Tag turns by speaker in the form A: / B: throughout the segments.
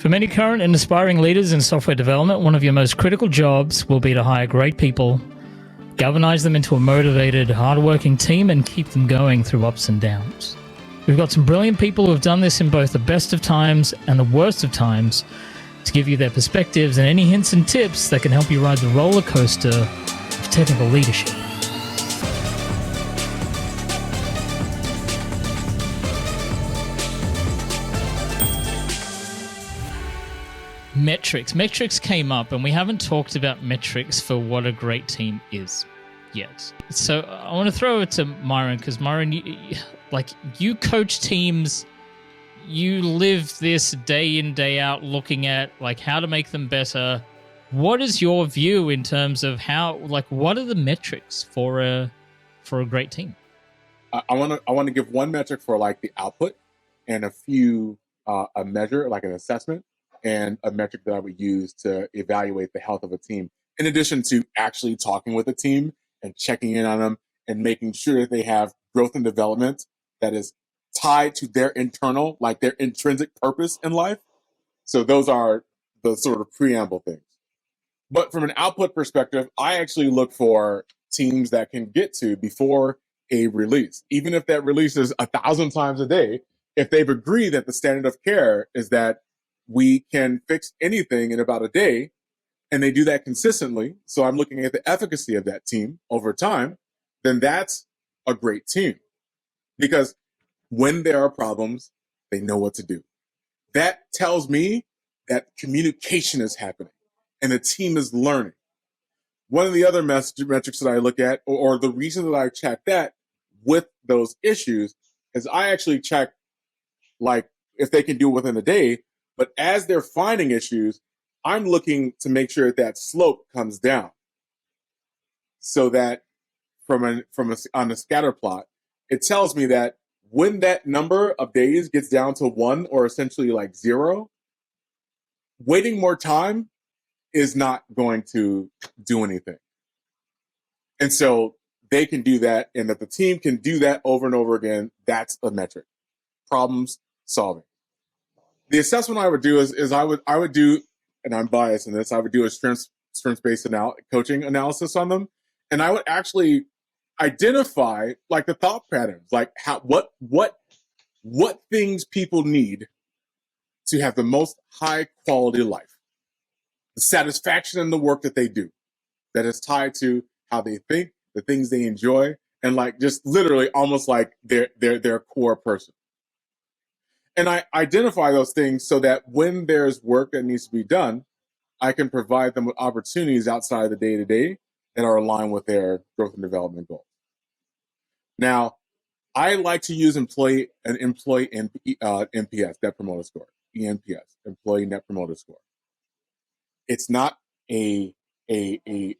A: For many current and aspiring leaders in software development, one of your most critical jobs will be to hire great people, galvanize them into a motivated, hardworking team, and keep them going through ups and downs. We've got some brilliant people who have done this in both the best of times and the worst of times to give you their perspectives and any hints and tips that can help you ride the roller coaster of technical leadership. Metrics came up, and we haven't talked about metrics for what a great team is yet. So I want to throw it to Myron, because Myron, you coach teams, you live this day in, day out, looking at how to make them better. What is your view in terms of what are the metrics for a great team?
B: I want to give one metric for the output, and a measure like an assessment, and a metric that I would use to evaluate the health of a team, in addition to actually talking with the team and checking in on them and making sure that they have growth and development that is tied to their internal, their intrinsic purpose in life. So those are the sort of preamble things. But from an output perspective, I actually look for teams that can get to before a release. Even if that release is 1,000 times a day, if they've agreed that the standard of care is that we can fix anything in about a day, and they do that consistently, so I'm looking at the efficacy of that team over time, then that's a great team. Because when there are problems, they know what to do. That tells me that communication is happening and the team is learning. One of the other metrics that I look at, or the reason that I check that with those issues, is I actually check if they can do it within a day. But as they're finding issues, I'm looking to make sure that slope comes down, so that on the scatter plot, it tells me that when that number of days gets down to 1 or essentially 0, waiting more time is not going to do anything. And so they can do that, and that the team can do that over and over again. That's a metric. Problems solving. The assessment I would do is I would do, and I'm biased in this, I would do a strengths-based coaching analysis on them, and I would actually identify the thought patterns, what things people need to have the most high quality life, the satisfaction in the work that they do, that is tied to how they think, the things they enjoy, and just literally almost their core person. And I identify those things so that when there's work that needs to be done, I can provide them with opportunities outside of the day-to-day that are aligned with their growth and development goals. Now, I like to use employee NPS, Net Promoter Score, ENPS, Employee Net Promoter Score. It's not a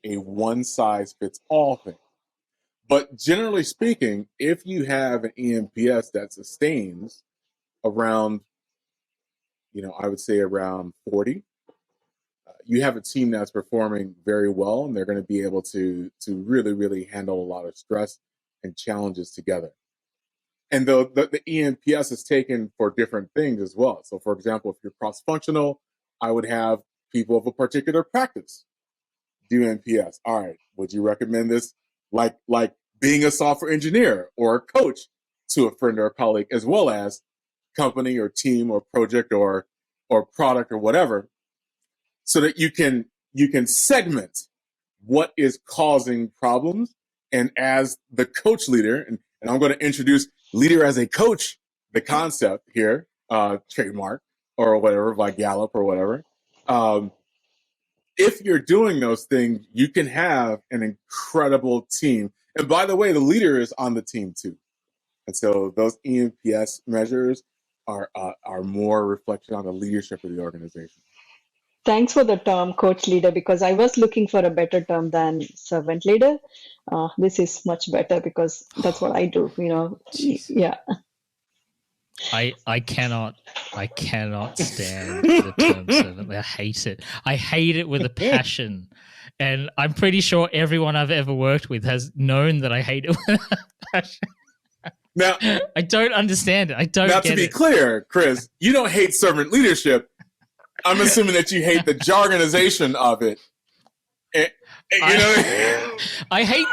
B: one-size-fits-all thing. But generally speaking, if you have an ENPS that sustains around, I would say around 40, you have a team that's performing very well, and they're going to be able to really, really handle a lot of stress and challenges together. And the ENPS is taken for different things as well. So, for example, if you're cross-functional, I would have people of a particular practice do NPS. All right, would you recommend this like being a software engineer or a coach to a friend or a colleague, as well as company or team or project or product or whatever, so that you can segment what is causing problems. And as the coach leader, and I'm going to introduce leader as a coach, the concept here, trademark or whatever by Gallup or whatever. If you're doing those things, you can have an incredible team. And by the way, the leader is on the team too. And so those ENPS measures are more reflection on the leadership of the organization.
C: Thanks for the term coach leader, because I was looking for a better term than servant leader. This is much better because that's what I do, Yeah.
A: I cannot stand the term servant. I hate it. I hate it with a passion. And I'm pretty sure everyone I've ever worked with has known that I hate it with a passion.
B: Now,
A: I don't understand it. I don't get it.
B: Now, to be clear, Chris, you don't hate servant leadership. I'm assuming that you hate the jargonization of it.
A: I hate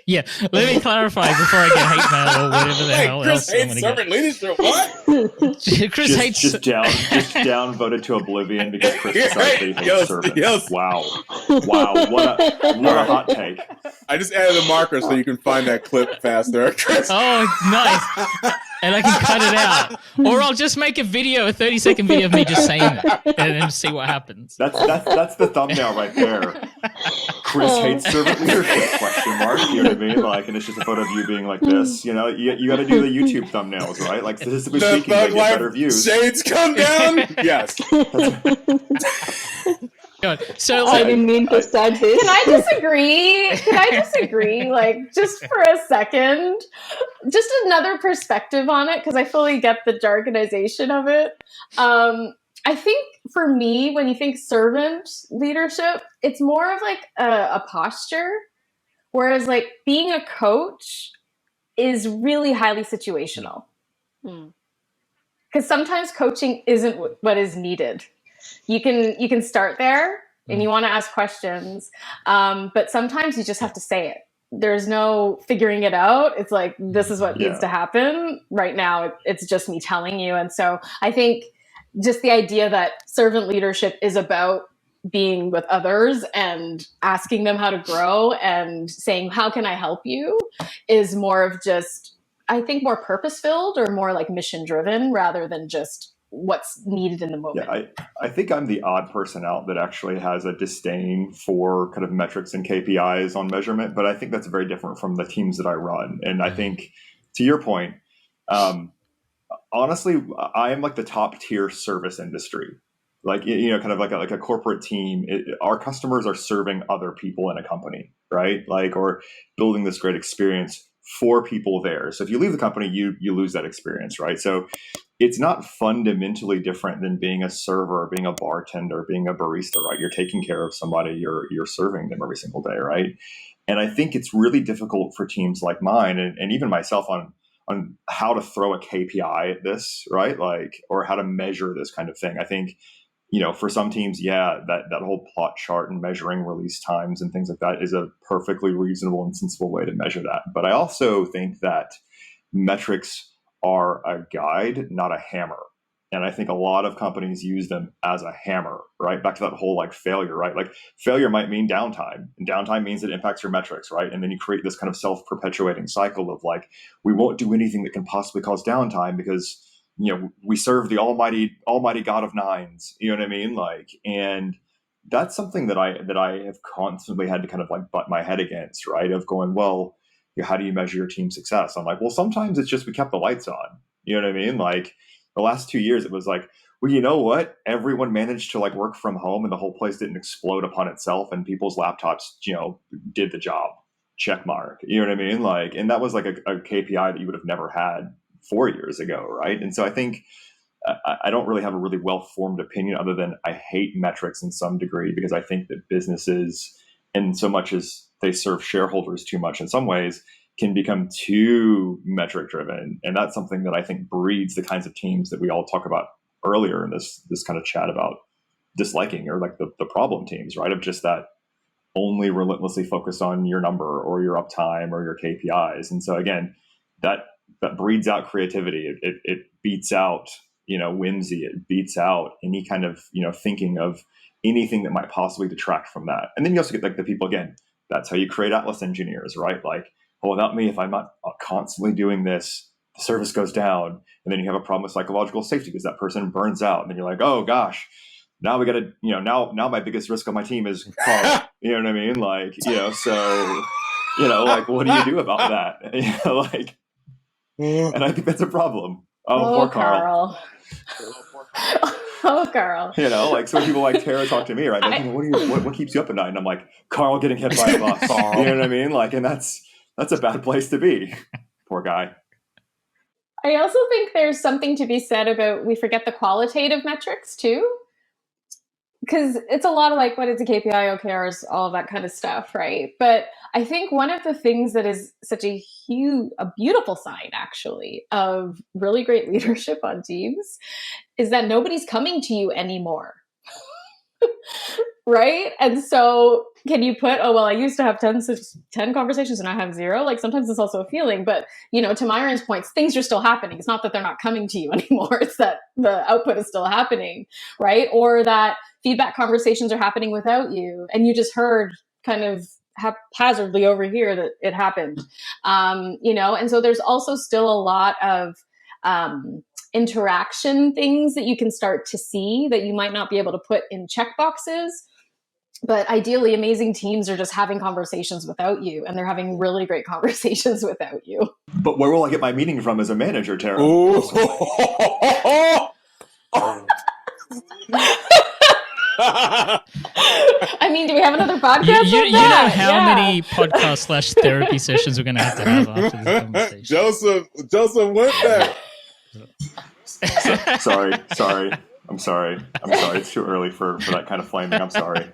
A: yeah, let me clarify before I get hate mail or whatever the hell
B: Chris
A: else I'm
B: hates
A: going to
B: servant leadership. What?
A: Chris hates...
D: Just down voted to oblivion because Chris decided he hates servants.
B: Yes.
D: Wow. What a hot take.
B: I just added a marker so you can find that clip faster, Chris.
A: Oh, nice. And I can cut it out. Or I'll just make a 30-second video of me just saying it and then see what happens.
D: That's the thumbnail right there. Chris hates servant leadership, question mark. You know what I mean? Like, and it's just a photo of you being like this. You know, you got to do the YouTube thumbnails, right? Like, statistically speaking, they get better views.
B: Shades come down. Yes.
A: God. So,
C: I didn't mean to start this.
E: Can I disagree? Like, just for a second, just another perspective on it, because I fully get the jargonization of it. I think for me, when you think servant leadership, it's more of like a posture, whereas like being a coach is really highly situational. Because sometimes coaching isn't what is needed. You can start there and you want to ask questions, but sometimes you just have to say it. There's no figuring it out. It's like, this is what needs to happen right now. It's just me telling you. And so I think just the idea that servant leadership is about being with others and asking them how to grow and saying, how can I help you, is more of just, I think, more purpose-filled or more like mission-driven rather than just what's needed in the moment.
D: Yeah, I think I'm the odd person out that actually has a disdain for kind of metrics and KPIs on measurement, but I think that's very different from the teams that I run. And I think, to your point, honestly, I am like the top tier service industry. Like, you know, kind of like a corporate team. Our customers are serving other people in a company, right? Like, or building this great experience for people there. So if you leave the company, you lose that experience, right? So it's not fundamentally different than being a server, being a bartender, being a barista, right? You're taking care of somebody, you're serving them every single day, right? And I think it's really difficult for teams like mine and even myself on how to throw a KPI at this, right? Like, or how to measure this kind of thing. I think, you know, for some teams, that whole plot chart and measuring release times and things like that is a perfectly reasonable and sensible way to measure that. But I also think that metrics are a guide, not a hammer. And I think a lot of companies use them as a hammer, right? Back to that whole like failure, right? Like failure might mean downtime, and downtime means it impacts your metrics, right? And then you create this kind of self-perpetuating cycle of like, we won't do anything that can possibly cause downtime because, you know, we serve the almighty God of nines, you know what I mean? Like, and that's something that I have constantly had to kind of like butt my head against, right? Of going, well, how do you measure your team success? I'm like, well, sometimes it's just we kept the lights on. You know what I mean? Like the last 2 years, it was like, well, you know what? Everyone managed to like work from home and the whole place didn't explode upon itself and people's laptops, you know, did the job. Check mark. You know what I mean? Like, and that was like a KPI that you would have never had 4 years ago, right? And so I think I don't really have a really well-formed opinion other than I hate metrics in some degree because I think that businesses, in so much as they serve shareholders too much in some ways, can become too metric driven. And that's something that I think breeds the kinds of teams that we all talk about earlier in this kind of chat about disliking, or like the problem teams, right? Of just that only relentlessly focused on your number or your uptime or your KPIs. And so again, that breeds out creativity. It beats out, you know, whimsy. It beats out any kind of, you know, thinking of anything that might possibly detract from that. And then you also get like the people, again, that's how you create Atlas engineers, right? Like, oh, without me, if I'm not constantly doing this, the service goes down. And then you have a problem with psychological safety because that person burns out. And then you're like, oh gosh, now we got to, you know, now my biggest risk on my team is Carl. You know what I mean? Like, you know, so, you know, like, what do you do about that? You know, like, and I think that's a problem. Oh, poor Carl.
E: Oh, Carl.
D: You know, like, so people like Tara talk to me, right? Like, what keeps you up at night? And I'm like, Carl getting hit by a bus. You know what I mean? Like, and that's a bad place to be. Poor guy.
E: I also think there's something to be said about, we forget the qualitative metrics too. Because it's a lot of like, what is a KPI, OKRs, all of that kind of stuff, right? But I think one of the things that is such a beautiful sign, actually, of really great leadership on teams is that nobody's coming to you anymore. Right? And so can you put, oh, well, I used to have 10 conversations and I have 0. Like sometimes it's also a feeling, but to Myron's points, things are still happening. It's not that they're not coming to you anymore. It's that the output is still happening, right? Or that feedback conversations are happening without you. And you just heard kind of haphazardly over here that it happened. And so there's also still a lot of, interaction things that you can start to see that you might not be able to put in checkboxes. But ideally, amazing teams are just having conversations without you, and they're having really great conversations without you.
D: But where will I get my meeting from as a manager, Tara?
E: I mean, do we have another podcast?
A: You know how many podcast/therapy sessions we're going to have after this conversation.
B: Joseph went there.
D: Sorry. I'm sorry. It's too early for that kind of flaming. I'm sorry.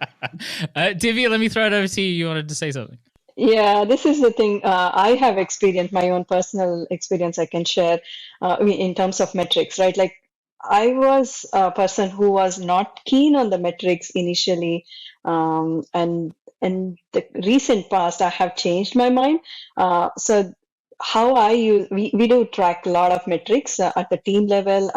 A: Divya, let me throw it over to you. You wanted to say something.
C: Yeah, this is the thing. I have experienced my own personal experience I can share in terms of metrics, right? Like I was a person who was not keen on the metrics initially. And in the recent past, I have changed my mind. So how I use, we do track a lot of metrics at the team level,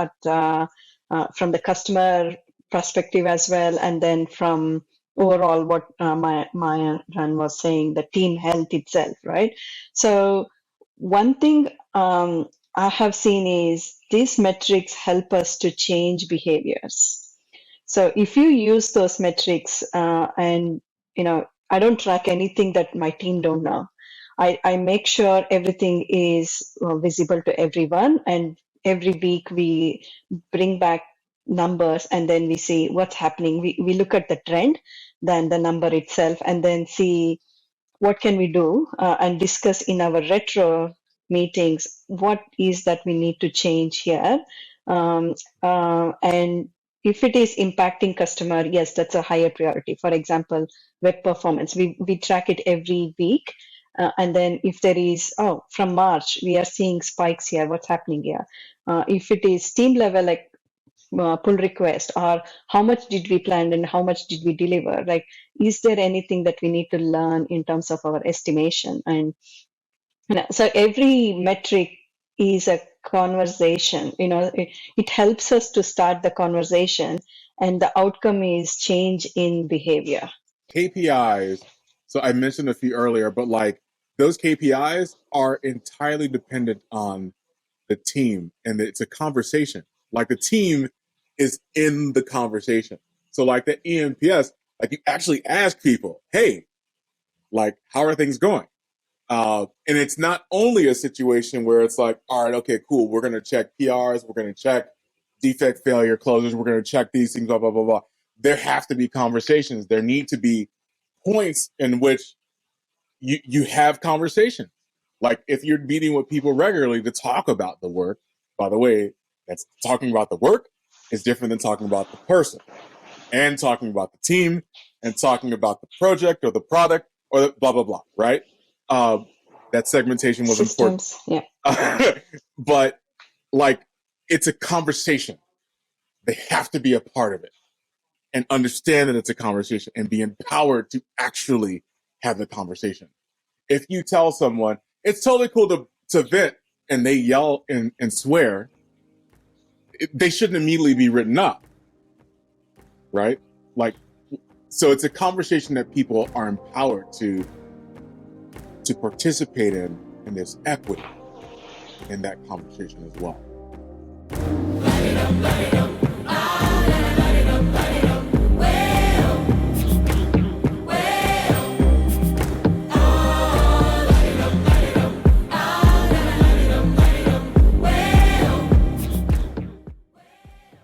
C: from the customer perspective as well, and then from overall what Myron was saying, the team health itself, right? So one thing I have seen is these metrics help us to change behaviors. So if you use those metrics, and I don't track anything that my team don't know. I make sure everything is visible to everyone, and every week we bring back numbers and then we see what's happening. We look at the trend, then the number itself, and then see what can we do and discuss in our retro meetings what is that we need to change here. And if it is impacting customer, yes, that's a higher priority. For example, web performance, we track it every week. And then if there is, from March, we are seeing spikes here, what's happening here? If it is team level, like pull request, or how much did we plan and how much did we deliver? Like, is there anything that we need to learn in terms of our estimation? And so every metric is a conversation, it helps us to start the conversation, and the outcome is change in behavior.
B: KPIs. So I mentioned a few earlier, but like those KPIs are entirely dependent on the team, and it's a conversation. Like the team is in the conversation. So like the EMPS, like you actually ask people, hey, like, how are things going? And it's not only a situation where it's like, all right, okay, cool. We're going to check PRs. We're going to check defect failure closures. We're going to check these things, blah, blah, blah, blah. There have to be conversations. There need to be points in which you have conversations. Like if you're meeting with people regularly to talk about the work, by the way, that's talking about the work is different than talking about the person, and talking about the team, and talking about the project or the product or the blah, blah, blah, right? That segmentation was
C: Systems,
B: important.
C: Yeah.
B: But like, it's a conversation. They have to be a part of it and understand that it's a conversation and be empowered to actually have the conversation. If you tell someone it's totally cool to vent and they yell and swear, they shouldn't immediately be written up, right? Like, so it's a conversation that people are empowered to participate in, and there's equity in that conversation as well.